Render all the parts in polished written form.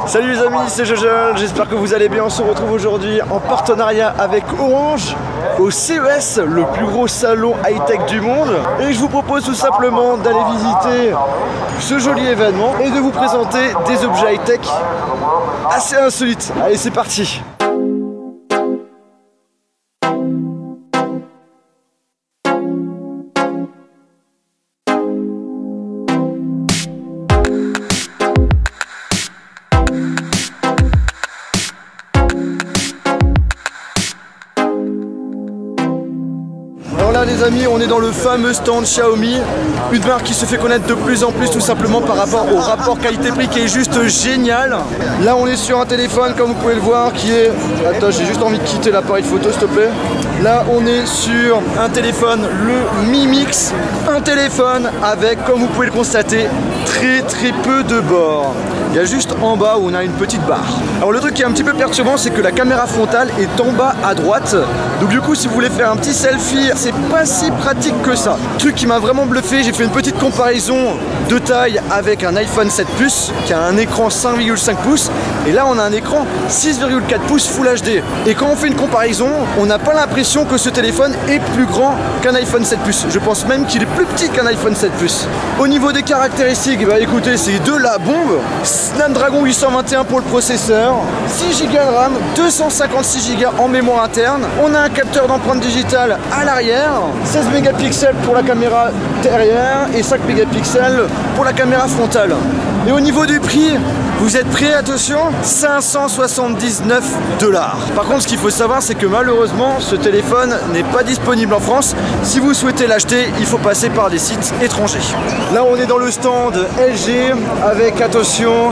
Salut les amis, c'est Jojo, j'espère que vous allez bien. On se retrouve aujourd'hui en partenariat avec Orange au CES, le plus gros salon high-tech du monde. Et je vous propose tout simplement d'aller visiter ce joli événement et de vous présenter des objets high-tech assez insolites. Allez, c'est parti! Les amis, on est dans le fameux stand Xiaomi, une marque qui se fait connaître de plus en plus tout simplement par rapport au rapport qualité-prix qui est juste génial. Là on est sur un téléphone comme vous pouvez le voir qui est... Attends, j'ai juste envie de quitter l'appareil photo s'il te plaît. Là on est sur un téléphone, le Mi Mix, un téléphone avec, comme vous pouvez le constater, très peu de bords. Il y a juste en bas où on a une petite barre. Alors le truc qui est un petit peu perturbant, c'est que la caméra frontale est en bas à droite. Donc du coup si vous voulez faire un petit selfie, c'est pas si pratique que ça. Truc qui m'a vraiment bluffé, j'ai fait une petite comparaison de taille avec un iPhone 7 Plus qui a un écran 5,5 pouces et là on a un écran 6,4 pouces Full HD. Et quand on fait une comparaison, on n'a pas l'impression que ce téléphone est plus grand qu'un iPhone 7 Plus. Je pense même qu'il est plus petit qu'un iPhone 7 Plus. Au niveau des caractéristiques, bah écoutez, c'est de la bombe. Snapdragon 821 pour le processeur, 6 Go de RAM, 256 Go en mémoire interne. On a un capteur d'empreinte digitale à l'arrière, 16 mégapixels pour la caméra derrière et 5 mégapixels pour la caméra frontale. Et au niveau du prix, vous êtes prêts? Attention, 579 $. Par contre, ce qu'il faut savoir, c'est que malheureusement, ce téléphone n'est pas disponible en France. Si vous souhaitez l'acheter, il faut passer par des sites étrangers. Là, on est dans le stand LG avec, attention,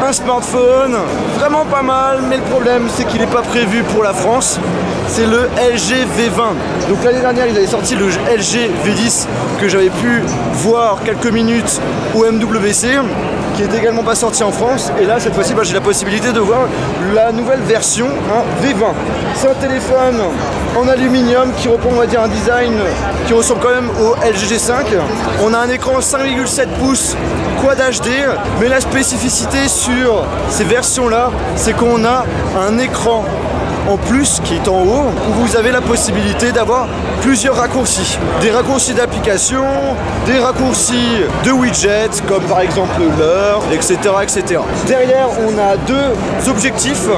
un smartphone, vraiment pas mal, mais le problème, c'est qu'il n'est pas prévu pour la France. C'est le LG V20. Donc l'année dernière, ils avaient sorti le LG V10 que j'avais pu voir quelques minutes au MWC, qui est également pas sorti en France. Et là, cette fois-ci, j'ai la possibilité de voir la nouvelle version, V20. C'est un téléphone en aluminium qui reprend, on va dire, un design qui ressemble quand même au LG G5. On a un écran 5,7 pouces Quad HD, mais la spécificité sur ces versions-là, c'est qu'on a un écran en plus qui est en haut où vous avez la possibilité d'avoir plusieurs raccourcis. Des raccourcis d'application, des raccourcis de widgets comme par exemple l'heure, etc., etc. Derrière on a deux objectifs,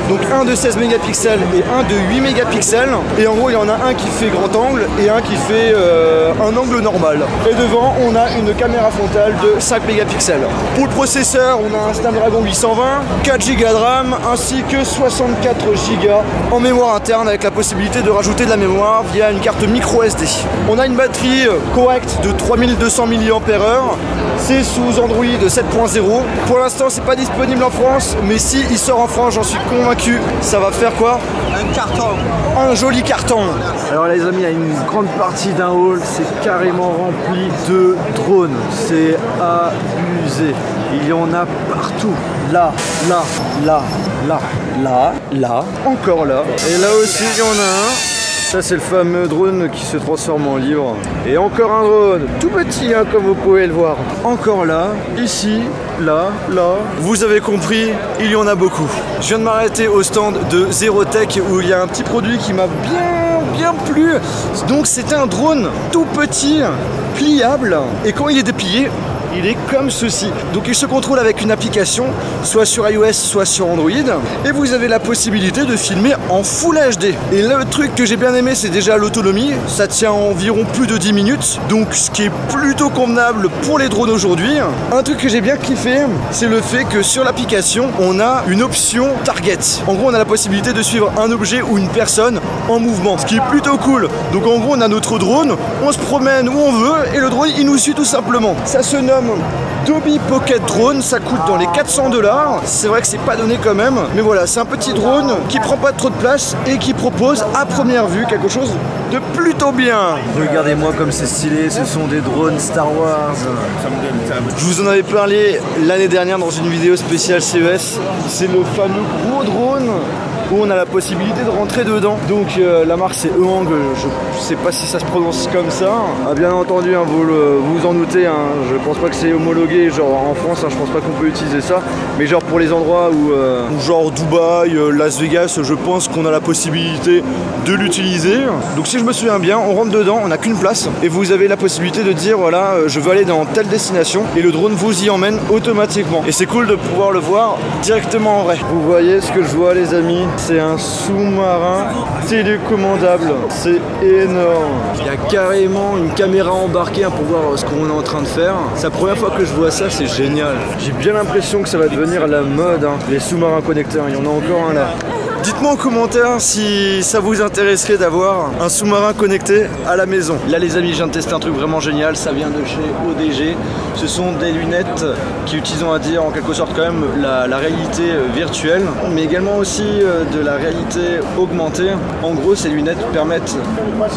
donc un de 16 mégapixels et un de 8 mégapixels. Et en gros il y en a un qui fait grand angle et un qui fait un angle normal. Et devant on a une caméra frontale de 5 mégapixels. Pour le processeur on a un Snapdragon 820, 4 Go de RAM ainsi que 64 Go en mémoire interne avec la possibilité de rajouter de la mémoire via une carte micro SD. On a une batterie correcte de 3200 mAh. C'est sous Android 7.0. Pour l'instant c'est pas disponible en France, mais si il sort en France, j'en suis convaincu, ça va faire quoi? Un carton. Un joli carton. Alors les amis, il y a une grande partie d'un hall, c'est carrément rempli de drones. C'est abusé. Il y en a partout. Là, là, là, là, là, là, encore là. Et là aussi il y en a un. Ça c'est le fameux drone qui se transforme en livre. Et encore un drone, tout petit comme vous pouvez le voir. Encore là, ici, là, là. Vous avez compris, il y en a beaucoup. Je viens de m'arrêter au stand de Zerotech où il y a un petit produit qui m'a bien plu. Donc c'est un drone tout petit, pliable. Et quand il est déplié, il est comme ceci. Donc il se contrôle avec une application, soit sur iOS, soit sur Android. Et vous avez la possibilité de filmer en Full HD. Et le truc que j'ai bien aimé, c'est déjà l'autonomie. Ça tient environ plus de 10 minutes. Donc ce qui est plutôt convenable pour les drones aujourd'hui. Un truc que j'ai bien kiffé, c'est le fait que sur l'application, on a une option target. En gros, on a la possibilité de suivre un objet ou une personne en mouvement. Ce qui est plutôt cool. Donc en gros, on a notre drone, on se promène où on veut et le drone, il nous suit tout simplement. Ça se nomme Tobii Pocket Drone, ça coûte dans les 400 $. C'est vrai que c'est pas donné quand même, mais voilà, c'est un petit drone qui prend pas trop de place et qui propose à première vue quelque chose de plutôt bien. Regardez-moi comme c'est stylé, ce sont des drones Star Wars. Je vous en avais parlé l'année dernière dans une vidéo spéciale CES. C'est le fameux gros drone où on a la possibilité de rentrer dedans. Donc la marque c'est Ehang, je sais pas si ça se prononce comme ça. Ah, bien entendu, hein, vous vous en doutez, hein, je pense pas que c'est homologué genre en France, hein, je pense pas qu'on peut utiliser ça. Mais genre pour les endroits où genre Dubaï, Las Vegas, je pense qu'on a la possibilité de l'utiliser. Donc si je me souviens bien, on rentre dedans, on n'a qu'une place et vous avez la possibilité de dire voilà, je veux aller dans telle destination et le drone vous y emmène automatiquement. Et c'est cool de pouvoir le voir directement en vrai. Vous voyez ce que je vois les amis, c'est un sous-marin télécommandable, c'est énorme. Il y a carrément une caméra embarquée pour voir ce qu'on est en train de faire. C'est la première fois que je vois ça, c'est génial. J'ai bien l'impression que ça va devenir la mode, hein. Les sous-marins connectés, il y en a encore un là. Dites-moi en commentaire si ça vous intéresserait d'avoir un sous-marin connecté à la maison. Là les amis, je viens de tester un truc vraiment génial, ça vient de chez ODG. Ce sont des lunettes qui utilisent, on va dire, en quelque sorte quand même la réalité virtuelle, mais également aussi de la réalité augmentée. En gros, ces lunettes permettent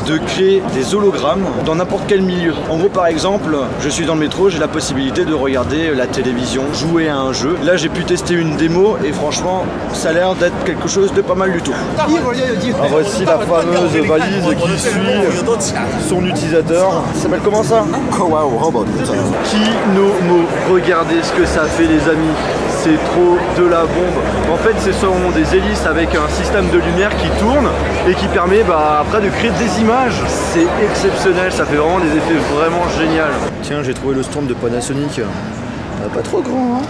de créer des hologrammes dans n'importe quel milieu. En gros, par exemple, je suis dans le métro, j'ai la possibilité de regarder la télévision, jouer à un jeu. Là, j'ai pu tester une démo et franchement, ça a l'air d'être quelque chose de pas mal du tout. Alors voici la fameuse valise qui suit son utilisateur. Ça s'appelle comment ça? Kinomo. Regardez ce que ça fait les amis. C'est trop de la bombe. En fait, ce sont des hélices avec un système de lumière qui tourne et qui permet après de créer des images. C'est exceptionnel, ça fait vraiment des effets vraiment géniaux. Tiens, j'ai trouvé le stand de Panasonic. Pas trop grand, hein?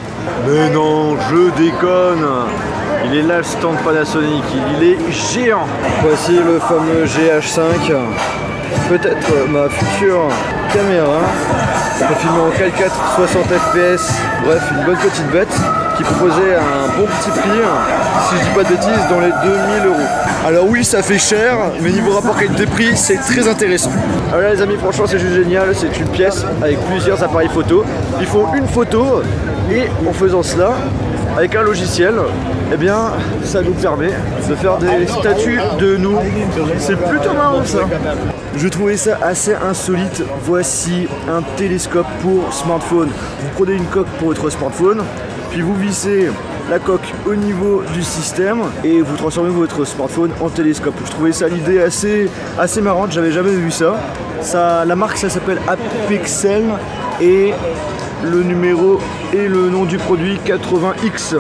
Mais non, je déconne. Il est là le stand Panasonic, il est géant. Voici le fameux GH5. Peut-être ma future caméra. On peut filmer en 4K 60 fps. Bref, une bonne petite bête qui proposait un bon petit prix, si je dis pas de bêtises, dans les 2000 €. Alors oui, ça fait cher, mais niveau rapport qualité-prix, c'est très intéressant. Alors là les amis, franchement c'est juste génial, c'est une pièce avec plusieurs appareils photo. Ils font une photo et en faisant cela, avec un logiciel, eh bien ça nous permet de faire des statues de nous. C'est plutôt marrant ça. Je trouvais ça assez insolite. Voici un télescope pour smartphone. Vous prenez une coque pour votre smartphone, puis vous vissez la coque au niveau du système et vous transformez votre smartphone en télescope. Je trouvais ça l'idée assez marrante, j'avais jamais vu ça. La marque ça s'appelle Apexel et le numéro et le nom du produit 80X.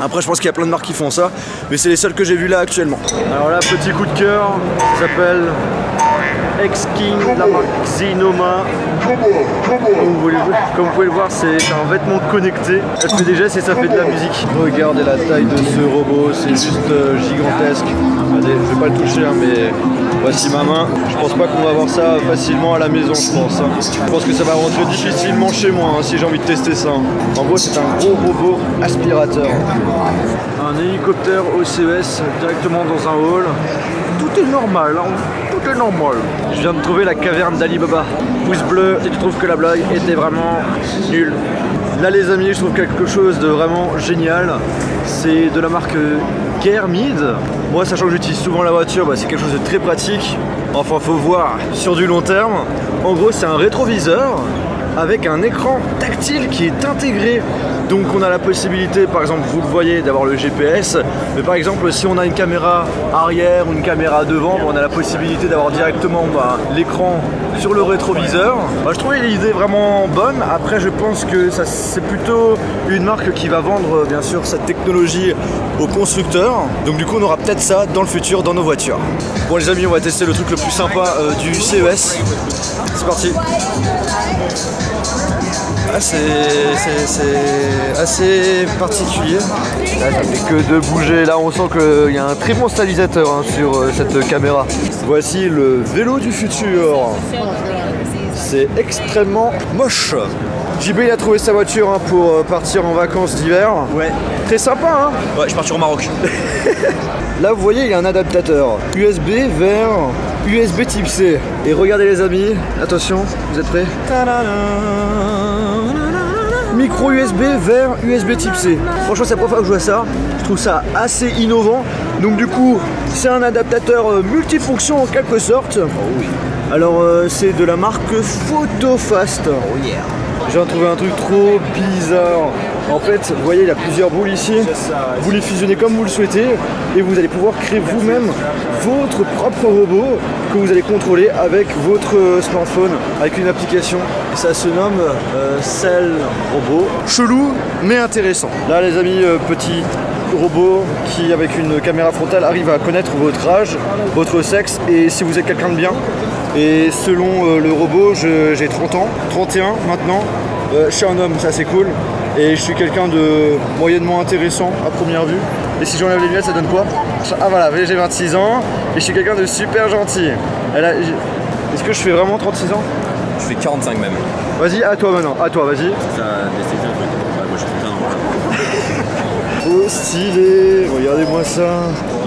Après je pense qu'il y a plein de marques qui font ça, mais c'est les seuls que j'ai vu là actuellement. Alors là, petit coup de cœur, ça s'appelle X-King, la marque Xinoma. Comme vous pouvez le voir, c'est un vêtement connecté. Ça fait des gestes et ça fait de la musique. Regardez la taille de ce robot, c'est juste gigantesque. Regardez, je vais pas le toucher, hein, mais voici ma main. Je pense pas qu'on va avoir ça facilement à la maison, je pense. Je pense que ça va rentrer difficilement chez moi si j'ai envie de tester ça. En gros, c'est un gros robot aspirateur. Un hélicoptère OCES directement dans un hall. Tout est normal, hein. Tout est normal. Je viens de trouver la caverne d'Alibaba. Pouce bleu, si tu trouves que la blague était vraiment nulle. Là les amis, je trouve quelque chose de vraiment génial. C'est de la marque Garmin. Moi, sachant que j'utilise souvent la voiture, c'est quelque chose de très pratique. Enfin, faut voir sur du long terme. En gros, c'est un rétroviseur avec un écran tactile qui est intégré. Donc on a la possibilité, par exemple, vous le voyez, d'avoir le GPS, mais par exemple si on a une caméra arrière ou une caméra devant, on a la possibilité d'avoir directement l'écran sur le rétroviseur. Je trouvais l'idée vraiment bonne. Après je pense que c'est plutôt une marque qui va vendre bien sûr cette technologie aux constructeurs. Donc du coup on aura peut-être ça dans le futur dans nos voitures. Bon les amis, on va tester le truc le plus sympa du CES. C'est parti. C'est assez particulier. Là, ça fait que de bouger. Là, on sent qu'il y a un très bon stabilisateur sur cette caméra. Voici le vélo du futur. C'est extrêmement moche. JB il a trouvé sa voiture pour partir en vacances d'hiver. Ouais. Très sympa, hein. Ouais, je pars au Maroc. Là, vous voyez, il y a un adaptateur USB vers USB type C. Et regardez les amis, attention, vous êtes prêts? Micro USB vers USB type C. Franchement, c'est la première fois que je vois ça. Je trouve ça assez innovant. Donc du coup, c'est un adaptateur multifonction en quelque sorte. Oh oui. Alors c'est de la marque PhotoFast. Oh yeah. J'ai trouvé un truc trop bizarre. En fait, vous voyez, il y a plusieurs boules ici. Vous les fusionnez comme vous le souhaitez et vous allez pouvoir créer vous-même votre propre robot que vous allez contrôler avec votre smartphone, avec une application. Et ça se nomme Cell Robot. Chelou, mais intéressant. Là, les amis, petit robot qui, avec une caméra frontale, arrive à connaître votre âge, votre sexe et si vous êtes quelqu'un de bien. Et selon le robot, j'ai 30 ans, 31 maintenant. Je suis un homme, ça c'est cool. Et je suis quelqu'un de moyennement intéressant à première vue. Et si j'enlève les lunettes, ça donne quoi? Ah voilà, j'ai 26 ans et je suis quelqu'un de super gentil. Est-ce que je fais vraiment 36 ans? Je fais 45 même. Vas-y, à toi maintenant, à toi, vas-y. Ça nécessite un truc. Ouais, moi je fais 15 ans. Oh stylé, regardez-moi ça.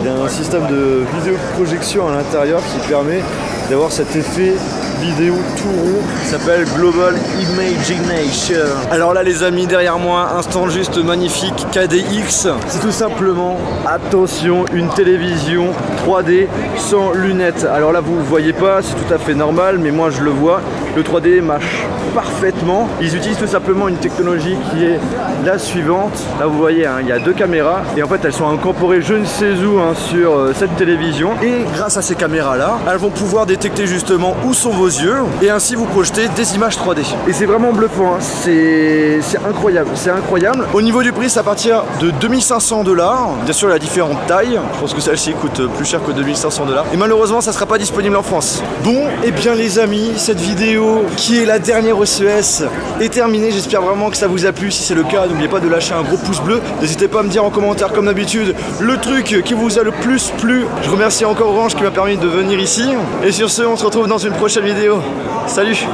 Il y a un système de vidéoprojection à l'intérieur qui permet d'avoir cet effet vidéo tout rond qui s'appelle Global Imagination. Alors là les amis, derrière moi, un stand juste magnifique KDX. C'est tout simplement, attention, une télévision 3D sans lunettes. Alors là vous ne le voyez pas, c'est tout à fait normal, mais moi je le vois. Le 3D marche parfaitement. Ils utilisent tout simplement une technologie qui est la suivante. Là vous voyez, hein, il y a deux caméras et en fait elles sont incorporées je ne sais où sur cette télévision. Et grâce à ces caméras là, elles vont pouvoir détecter justement où sont vos yeux et ainsi vous projeter des images 3D. Et c'est vraiment bluffant, hein. C'est incroyable, c'est incroyable. Au niveau du prix, c'est à partir de 2500 $. Bien sûr, il y a différentes tailles. Je pense que celle-ci coûte plus cher que 2500 $. Et malheureusement, ça ne sera pas disponible en France. Bon, et bien les amis, cette vidéo qui est la dernière OCES est terminée. J'espère vraiment que ça vous a plu. Si c'est le cas, n'oubliez pas de lâcher un gros pouce bleu. N'hésitez pas à me dire en commentaire, comme d'habitude, le truc qui vous a le plus plu. Je remercie encore Orange qui m'a permis de venir ici. Et sur ce, on se retrouve dans une prochaine vidéo. Salut!